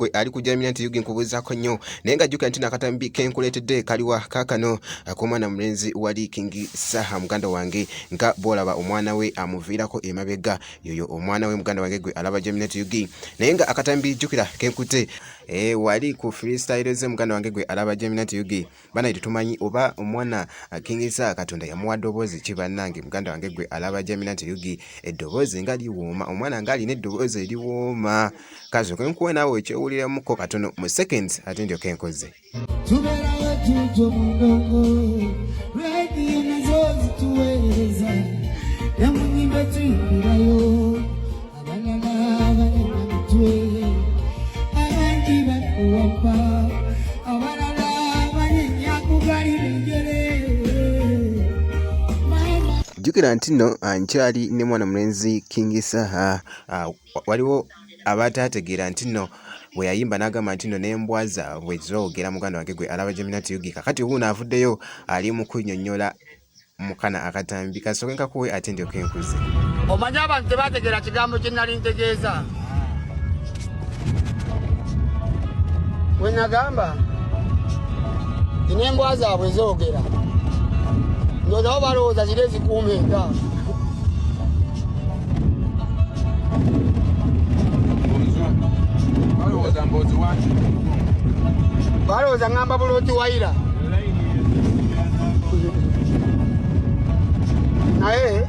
gwe ali ku Jaminet Yugi nkubuuzaako nnyo naye nga jjukira nti nakatambi kenkuleetedde kaliwa kaakano ak'omwana mulenzi wali King Saha muganda wange nga bw'olaba omwana we amuviirako emabega yoyo omwana we muganda wange gwe alaba Jaminet Yugi naye nga akatambi jjukira kenkute wali ku freestyle ze muganda wange gwe alaba Jaminet Yugi bana tumanyi oba omwana King Saha Katonda yamuwa ddoboozi ki bannange muganda wange gwe alaba Jaminet Yugi eddoboozi nga liwooma omwana nga alina eddoboozi eriwooma kazo kenkuwe naawe ekyowuliramuko katono mu seconds ate ndyoka enkoze tubeerayo tuto munongo radio nazo zituweereza namunyimbe tuyimbirayo abalala balina mitwe abandi bakuwapa abalala banyenya kugalira enjere jjukira nti nno nkyali ne mwana mulenzi King Saha waliwo abataategeera nti nno bwe yayimba n'agamba nti nno n'embwa zaabwe zoogera muganda wange gwe alaba Jaminet Yugi kakati ubu naavuddeyo ali mu kunnyonnyola mukana akatambi kasooke nkakuwe ate ndyoka enkuze omanyi abantu tebaategeera kigambo kye nali ntegeeza we nagamba ti n'embwa zaabwe zoogera ndowoozaho balowooza ziri ezikuuma enta balowooza ngamba buloti wayira naye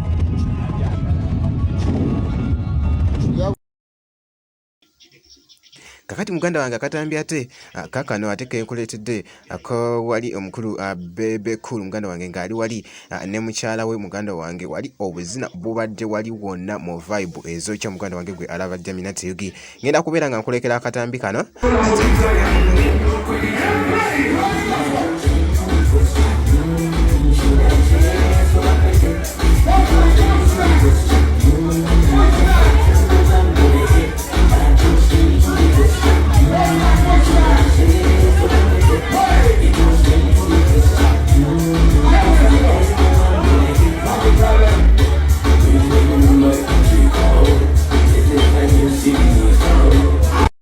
kakati muganda wange akatambi ate kakano ate kenkuleetedde ko wali omukulu Bebe Cool muganda wange ng'ali wali ne mukyala we muganda wange wali obuzina bubadde wali wonna mu vibe ezokya muganda wange gwe alaba Jaminet Yugi ngenda kubeera nga nkulekera akatambi kano